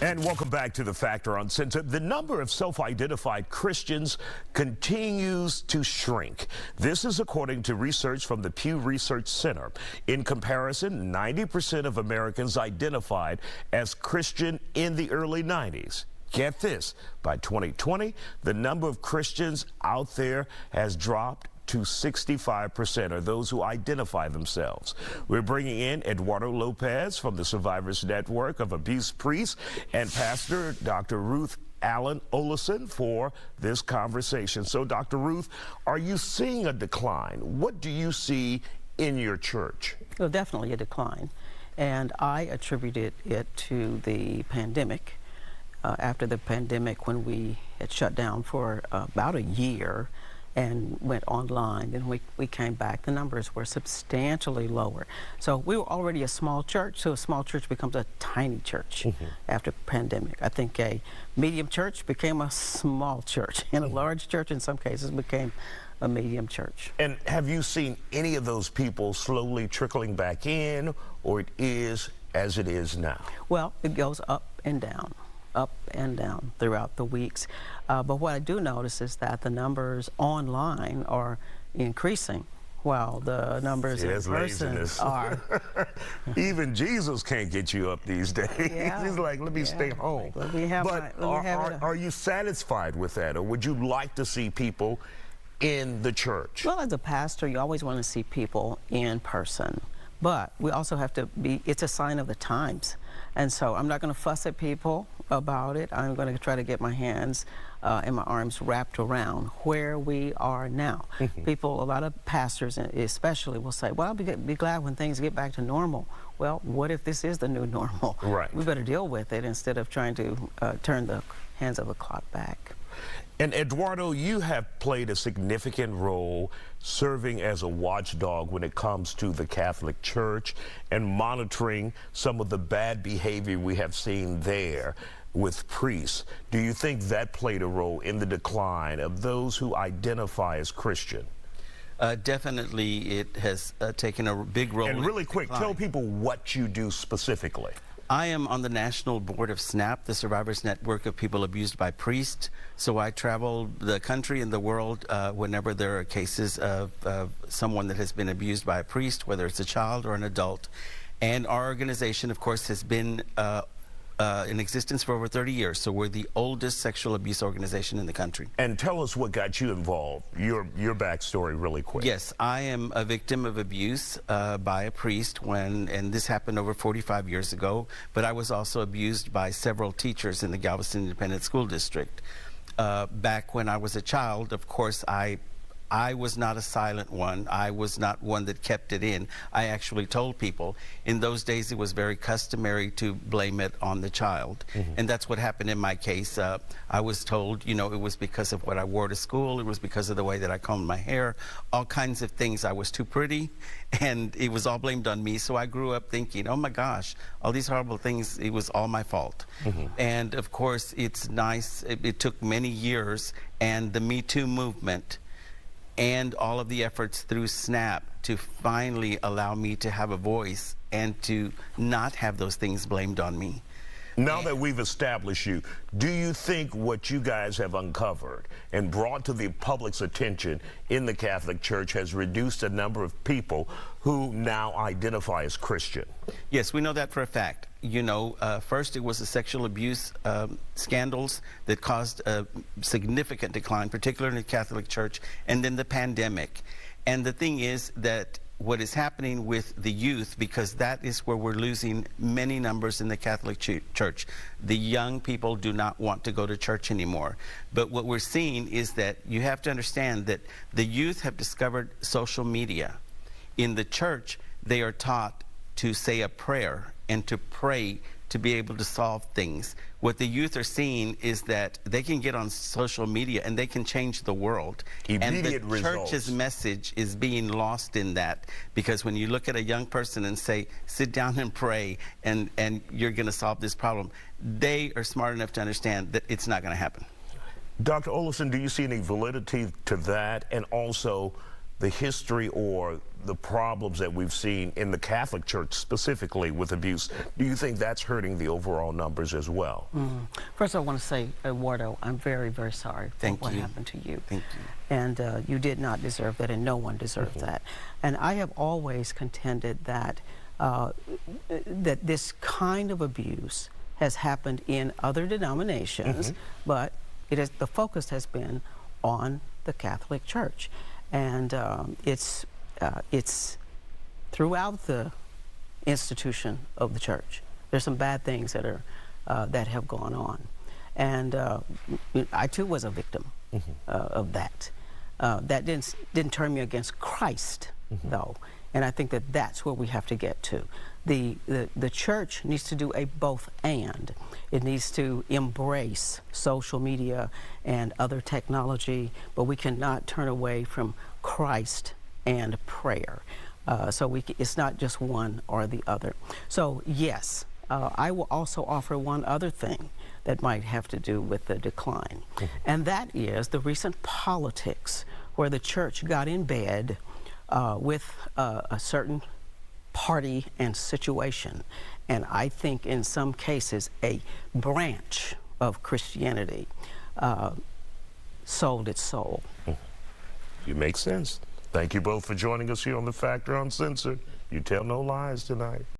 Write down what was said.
And welcome back to The Factor Uncensored. The number of self-identified Christians continues to shrink. This is according to research from the Pew Research Center. In comparison, 90% of Americans identified as Christian in the early 90s. Get this, by 2020, the number of Christians out there has dropped to 65%, or those who identify themselves. We're bringing in Eduardo Lopez from the Survivors Network of Abuse Priests and Pastor Dr. Ruth Allen Olison for this conversation. So, Dr. Ruth, are you seeing a decline? What do you see in your church? Well, definitely a decline. And I attributed it to the pandemic. After the pandemic, when we had shut down for about a year, and went online, and we came back, the numbers were substantially lower. So we were already a small church, so a small church becomes a tiny church after pandemic. I think a medium church became a small church, and a large church in some cases became a medium church. And have you seen any of those people slowly trickling back in, or it is as it is now? Well, it goes up and down throughout the weeks. But what I do notice is that the numbers online are increasing while the numbers in person are. Even Jesus can't get you up these days. Yeah. He's like, let me stay home. Are you satisfied with that, or would you like to see people in the church? Well, as a pastor, you always want to see people in person. But we also have to be, it's a sign of the times. And so I'm not going to fuss at people about it. I'm going to try to get my hands and my arms wrapped around where we are now. People, a lot of pastors especially, will say, well, I'll be glad when things get back to normal. Well, what if this is the new normal? Right. We better deal with it instead of trying to turn the hands of the clock back. And Eduardo, you have played a significant role serving as a watchdog when it comes to the Catholic Church and monitoring some of the bad behavior we have seen there with priests. Do you think that played a role in the decline of those who identify as Christian? Definitely, it has taken a big role. And really quick, tell people what you do specifically. I am on the national board of SNAP, the Survivors Network of People Abused by Priests. So I travel the country and the world whenever there are cases of someone that has been abused by a priest, whether it's a child or an adult. And our organization, of course, has been in existence for over 30 years. So we're the oldest sexual abuse organization in the country. And tell us what got you involved, your backstory really quick. Yes, I am a victim of abuse by a priest and this happened over 45 years ago, but I was also abused by several teachers in the Galveston Independent School District. Back when I was a child, of course, I was not a silent one. I was not one that kept it in. I actually told people. In those days, it was very customary to blame it on the child. And that's what happened in my case. I was told, you know, it was because of what I wore to school. It was because of the way that I combed my hair. All kinds of things. I was too pretty, and it was all blamed on me. So I grew up thinking, oh my gosh, all these horrible things, it was all my fault. And of course, it's nice. It took many years, and the Me Too movement and all of the efforts through SNAP to finally allow me to have a voice and to not have those things blamed on me. Now that we've established you, do you think what you guys have uncovered and brought to the public's attention in the Catholic Church has reduced the number of people who now identify as Christian? Yes, we know that for a fact. You know, first it was the sexual abuse scandals that caused a significant decline, particularly in the Catholic Church, and then the pandemic. And the thing is that what is happening with the youth, because that is where we're losing many numbers in the Catholic Church. The young people do not want to go to church anymore. But what we're seeing is that you have to understand that the youth have discovered social media. In the church, they are taught to say a prayer and to pray to be able to solve things. What the youth are seeing is that they can get on social media and they can change the world. Immediate and the church's message is being lost in that, because when you look at a young person and say, sit down and pray and you're going to solve this problem, they are smart enough to understand that it's not going to happen. Dr. Olison, do you see any validity to that, and also the history or the problems that we've seen in the Catholic Church specifically with abuse, do you think that's hurting the overall numbers as well? First, I want to say, Eduardo, I'm very, very sorry for what happened to you. Thank you. And you did not deserve that, and no one deserves that. And I have always contended that that this kind of abuse has happened in other denominations, but the focus has been on the Catholic Church, and it's throughout the institution of the church. There's some bad things that are that have gone on, and I too was a victim of that. That didn't turn me against Christ, though, and I think that that's where we have to get to. The church needs to do a both and. It needs to embrace social media and other technology, but we cannot turn away from Christ and prayer. So it's not just one or the other. So yes, I will also offer one other thing that might have to do with the decline, and that is the recent politics where the church got in bed with a certain party and situation, and I think in some cases a branch of Christianity sold its soul. You make sense. Thank you both for joining us here on The Factor Uncensored. You tell no lies tonight.